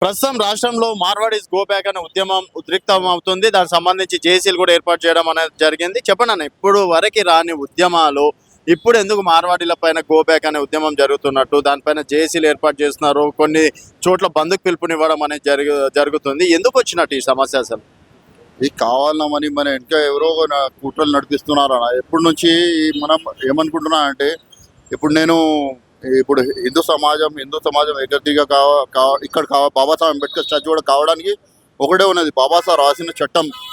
ప్రస్తుతం రాష్ట్రంలో Marwadis go back అనే ఉద్యమం ఉద్రిక్తం అవుతుంది. దానికి సంబంధించి జేఏసీలు కూడా ఏర్పాటు చేయడం అనేది జరిగింది. చెప్పండి అన్న, ఇప్పుడు వరకు రాని ఉద్యమాలు ఇప్పుడు ఎందుకు మార్వాడీల పైన గో బ్యాక్ అనే ఉద్యమం జరుగుతున్నట్టు, దానిపైన జేఏసీలు ఏర్పాటు చేస్తున్నారు, కొన్ని చోట్ల బంధుకు పిలుపునివ్వడం అనేది జరుగుతుంది. ఎందుకు వచ్చినట్టు ఈ సమస్య అసలు? ఇది కావాలమని మన ఇంకా ఎవరో కుట్రలు నడిపిస్తున్నారు అన్న. ఎప్పటి నుంచి మనం ఏమనుకుంటున్నా అంటే ఇప్పుడు హిందూ సమాజం ఎగతిగా ఇక్కడ బాబాసాహెబ్ అంబేద్కర్ స్టాచ్యూ కూడా కావడానికి ఒకటే ఉన్నది. బాబాసాహెబ్ రాసిన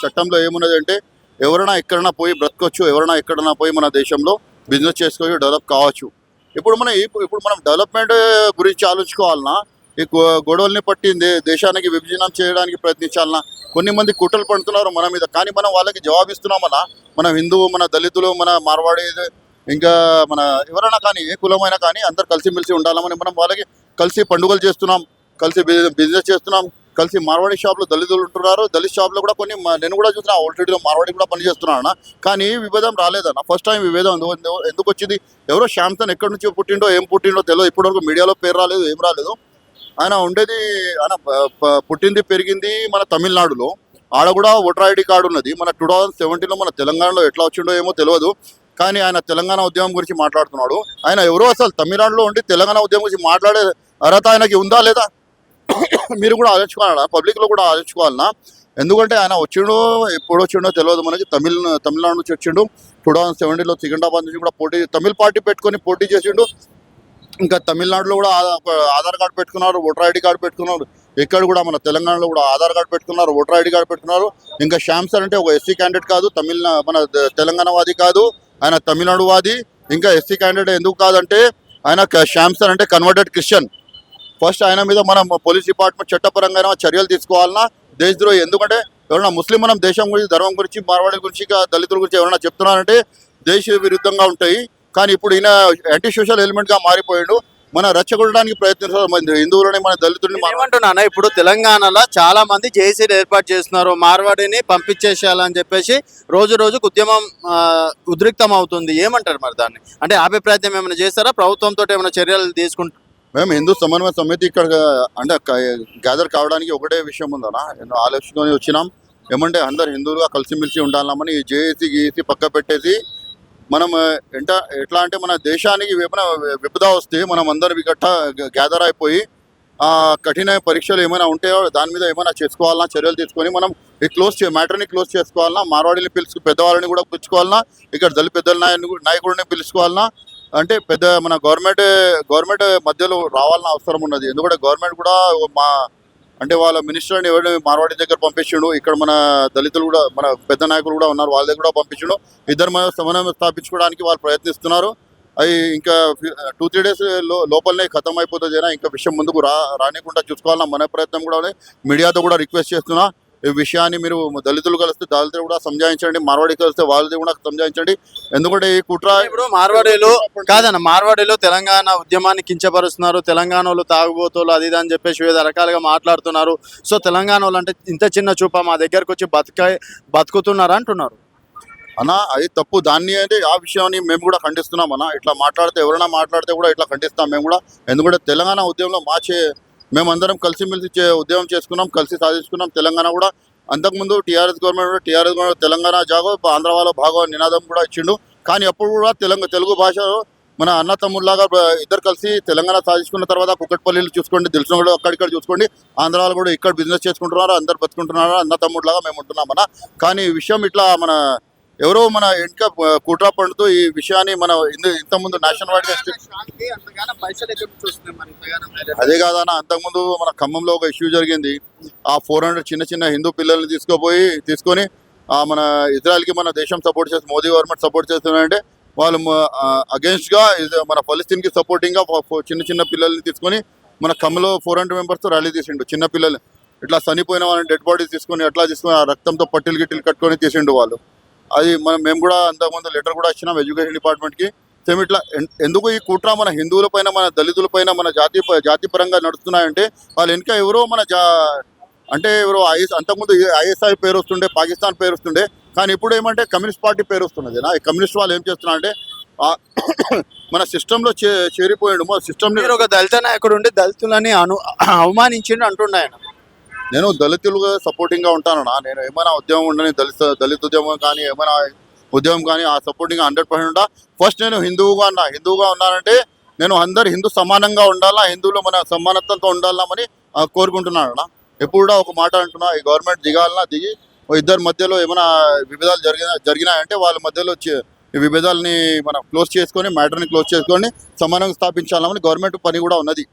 చట్టంలో ఏమున్నది అంటే ఎవరైనా ఎక్కడైనా పోయి బ్రతకొచ్చు, ఎవరైనా ఎక్కడైనా పోయి మన దేశంలో బిజినెస్ చేసుకోవచ్చు, డెవలప్ కావచ్చు. ఇప్పుడు మనం డెవలప్మెంట్ గురించి ఆలోచించుకోవాలన్నా ఈ గొడవల్ని పట్టింది దేశానికి విభజన చేయడానికి ప్రయత్నించాలన్నా కొన్ని మంది కుట్రలు పడుతున్నారు మన మీద. కానీ మనం వాళ్ళకి జవాబిస్తున్నామన్నా, మన హిందూ, మన దళితులు, మన మార్వాడి, ఇంకా మన ఎవరైనా కానీ ఏ కులమైనా కానీ అందరు కలిసిమెలిసి ఉండాలని మనం వాళ్ళకి కలిసి పండుగలు చేస్తున్నాం, కలిసి బిజినెస్ చేస్తున్నాం. కలిసి మార్వాడి షాప్లో దళితులు ఉంటున్నారు, దళిత్ షాప్లో కూడా కొన్ని నేను కూడా చూసిన ఆల్రెడీలో మార్వాడి కూడా పనిచేస్తున్నాను. కానీ విభేదం రాలేదన్న. ఫస్ట్ టైం విభేదం ఎందుకు వచ్చింది? ఎవరో శాంతన్ ఎక్కడి నుంచి పుట్టిండో ఏం పుట్టిండో తెలియదు. ఇప్పటివరకు మీడియాలో పేరు రాలేదు, ఏం రాలేదు. ఆయన పుట్టింది పెరిగింది మన తమిళనాడులో. ఆడ కూడా ఓటర్ ఐడి కార్డు ఉన్నది. మన 2017లో మన తెలంగాణలో ఎట్లా వచ్చిండో ఏమో తెలియదు. కానీ ఆయన తెలంగాణ ఉద్యమం గురించి మాట్లాడుతున్నాడు. ఆయన ఎవరో అసలు తమిళనాడులో ఉండి తెలంగాణ ఉద్యమం గురించి మాట్లాడే అర్హత ఆయనకి ఉందా లేదా? మీరు కూడా ఆలోచించుకోవాలన్నా, పబ్లిక్లో కూడా ఆలోచించుకోవాలన్నా. ఎందుకంటే ఆయన వచ్చిండో ఎప్పుడు వచ్చిండో తెలియదు మనకి. తమిళనాడు నుంచి వచ్చిండు. 2017లో సికింద్రాబాద్ నుంచి కూడా తమిళ పార్టీ పెట్టుకొని పోటీ చేసిండు. ఇంకా తమిళనాడులో కూడా ఆధార్ కార్డు పెట్టుకున్నారు, ఓటర్ ఐడి కార్డు పెట్టుకున్నారు. ఇక్కడ కూడా మన తెలంగాణలో కూడా ఆధార్ కార్డు పెట్టుకున్నారు, ఓటర్ ఐడి కార్డు పెట్టుకున్నారు. ఇంకా శ్యామ్ సార్ అంటే ఒక ఎస్సీ క్యాండిడేట్ కాదు, మన తెలంగాణ వాది కాదు, ఆయన తమిళనాడు వాది. ఇంకా ఎస్సీ క్యాండిడేట్ ఎందుకు కాదంటే ఆయన శ్యామ్ సార్ అంటే కన్వర్టెడ్ క్రిస్టియన్. ఫస్ట్ ఆయన మీద మనం పోలీస్ డిపార్ట్మెంట్ చట్టపరంగా చర్యలు తీసుకోవాలన్నా. దేశద్రోహి. ఎందుకంటే ఎవరైనా ముస్లిం మనం దేశం గురించి, ధర్మం గురించి, మార్వాడి గురించి, దళితుల గురించి ఎవరైనా చెప్తున్నారంటే దేశ విరుద్ధంగా ఉంటాయి. కానీ ఇప్పుడు ఈయన యాంటీ సోషల్ ఎలిమెంట్గా మారిపోయాడు. మన రెచ్చగొట్టడానికి ప్రయత్నిస్తారు హిందువులని, మన దళితులని. ఏమంటున్నా, ఇప్పుడు తెలంగాణలో చాలా మంది జేఏసీలు ఏర్పాటు చేస్తున్నారు, మార్వాడిని పంపించేసేయాలని చెప్పేసి రోజుకు ఉద్యమం ఉద్రిక్తం అవుతుంది. ఏమంటారు మరి దాన్ని? అంటే ఆపే ప్రయత్నం ఏమైనా చేస్తారా? ప్రభుత్వంతో ఏమైనా చర్యలు తీసుకుంటారు? మేము హిందూ సమన్వయ సమితి ఇక్కడ అంటే గ్యాదర్ కావడానికి ఒకటే విషయం ఉందన్నా. ఆలోచించుకొని వచ్చినాం. ఏమంటే అందరు హిందువులుగా కలిసిమెలిసి ఉండాలని ఈ జేఏసీ పక్క పెట్టేసి మనం ఎట్లా అంటే మన దేశానికి విపద వస్తే మనం అందరం గ్యాదర్ అయిపోయి కఠిన పరీక్షలు ఏమైనా ఉంటాయో దాని మీద ఏమైనా చేసుకోవాలన్నా, చర్యలు తీసుకొని మనం ఈ మ్యాటర్ని క్లోజ్ చేసుకోవాలన్నా. మార్వాడిని పెద్దవాళ్ళని కూడా పిలుచుకోవాలన్నా, ఇక్కడ దళిత పెద్దల నాయకుడిని పిలుచుకోవాలన్నా. అంటే మన గవర్నమెంట్ మధ్యలో రావాలన్న అవసరం ఉన్నది. ఎందుకంటే గవర్నమెంట్ కూడా వాళ్ళ మినిస్టర్ని ఎవరిని మార్వాడి దగ్గర పంపించిండు. ఇక్కడ మన దళితులు కూడా, మన పెద్ద నాయకులు కూడా ఉన్నారు, వాళ్ళ దగ్గర కూడా పంపించిండు. ఇద్దరు మన సమన్వయం స్థాపించుకోవడానికి వాళ్ళు ప్రయత్నిస్తున్నారు. అవి ఇంకా 2-3 డేస్ లోపలనే ఖతం అయిపోతుంది. ఇంకా విషయం ముందుకు రానికుండా చూసుకోవాలన్నా మన ప్రయత్నం కూడా ఉంది. మీడియాతో కూడా రిక్వెస్ట్ చేస్తున్నా, ఈ విషయాన్ని మీరు దళితులు కలిస్తే దళితులు కూడా సంజాయించండి, మార్వాడి కలిస్తే వాళ్ళది కూడా సంజాయించండి. ఎందుకంటే ఈ కుట్ర ఇప్పుడు మార్వాడీలో తెలంగాణ ఉద్యమాన్ని కించపరుస్తున్నారు, తెలంగాణ వాళ్ళు తాగుబోతులు అది ఇది అని చెప్పేసి వివిధ రకాలుగా మాట్లాడుతున్నారు. సో తెలంగాణ వాళ్ళు అంటే ఇంత చిన్న చూప మా దగ్గరకు వచ్చి బతుకుతున్నారు అంటున్నారు అన్న. అది తప్పు. దాన్ని అయితే ఆ విషయాన్ని మేము కూడా ఖండిస్తున్నాం అన్న. ఇట్లా ఎవరైనా మాట్లాడితే కూడా ఇట్లా ఖండిస్తాం మేము కూడా. ఎందుకంటే తెలంగాణ ఉద్యమంలో మేమందరం కలిసిమెలిసి ఉద్యమం చేసుకున్నాం, కలిసి సాధించుకున్నాం. తెలంగాణ కూడా అంతకుముందు టీఆర్ఎస్ గవర్నమెంట్ తెలంగాణ జాగో ఆంధ్ర వాళ్ళ భాగో నినాదం కూడా ఇచ్చిండు. కానీ అప్పుడు కూడా తెలుగు భాష మన అన్న తమ్ముళ్ళలాగా ఇద్దరు కలిసి తెలంగాణ సాధించుకున్న తర్వాత కుక్కట్పల్లిలు చూసుకోండి, తెలిసిన కూడా అక్కడిక్కడ చూసుకోండి, ఆంధ్ర వాళ్ళు కూడా ఇక్కడ బిజినెస్ చేసుకుంటున్నారు, అందరు బతుకుంటున్నారు, అన్న తమ్ముళ్ళలాగా మేము ఉంటున్నామన్నా. కానీ ఈ విషయం ఇట్లా ఎవరో మన వెనుక కుట్ర పండుతూ ఈ విషయాన్ని ఇంతకుముందు నేషనల్ వైడ్గా అదే కాదన్న. అంతకుముందు మన ఖమ్మంలో ఒక ఇష్యూ జరిగింది. ఆ 400 చిన్న హిందూ పిల్లల్ని తీసుకొని మన ఇజ్రాయెల్కి మన దేశం సపోర్ట్ చేస్తుంది, మోదీ గవర్నమెంట్ సపోర్ట్ చేస్తున్నారంటే వాళ్ళు అగేన్స్ట్గా మన ఫలస్తీన్కి సపోర్టింగ్గా చిన్న పిల్లల్ని తీసుకొని మన ఖమ్మంలో 400 మెంబర్స్తో ర్యాలీ తీసిండు. చిన్న పిల్లలు ఇట్లా చనిపోయిన వాళ్ళని డెడ్ బాడీస్ తీసుకొని ఆ రక్తంతో గిట్టిలు కట్టుకొని తీసిండు వాళ్ళు. అది మేము కూడా అంతకుముందు లెటర్ కూడా ఇచ్చినాం ఎడ్యుకేషన్ డిపార్ట్మెంట్కి. సేమ్ ఇట్లా ఎందుకు ఈ కుట్ర మన హిందువుల పైన, మన దళితుల పైన, మన జాతి పరంగా నడుస్తున్నాయంటే వాళ్ళు వెనుక ఎవరో ఎవరో అంతకుముందు ఐఎస్ఐ పేరు వస్తుండే, పాకిస్తాన్ పేరు వస్తుండే. కానీ ఇప్పుడు ఏమంటే కమ్యూనిస్ట్ పార్టీ పేరు వస్తున్నది. ఈ కమ్యూనిస్ట్ వాళ్ళు ఏం చేస్తున్నారంటే మన సిస్టంలో చేరిపోయాడు మన సిస్టమ్. మీరు ఒక దళిత నాయకుడు ఉండి దళితులని అవమానించిండు అంటుండే ఆయన. నేను దళితులుగా సపోర్టింగ్గా ఉంటానన్నా. నేను ఏమైనా ఉద్యమం ఉండని దళిత ఉద్యమం కానీ ఏమైనా ఉద్యమం కానీ ఆ సపోర్టింగ్ 100% ఉంటా. ఫస్ట్ నేను హిందువుగా ఉన్నానంటే నేను అందరు హిందూ సమానంగా ఉండాలా, హిందువులు మన సమానత్వంతో ఉండాలని కోరుకుంటున్నాను అన్న. ఎప్పుడు కూడా ఒక మాట అంటున్నా, ఈ గవర్నమెంట్ దిగాలన్నా దిగి ఇద్దరి మధ్యలో ఏమైనా విభేదాలు జరిగినాయంటే వాళ్ళ మధ్యలో ఈ విభేదాలని మనం మ్యాటర్ని క్లోజ్ చేసుకొని సమానంగా స్థాపించాలని గవర్నమెంట్ పని కూడా ఉన్నది.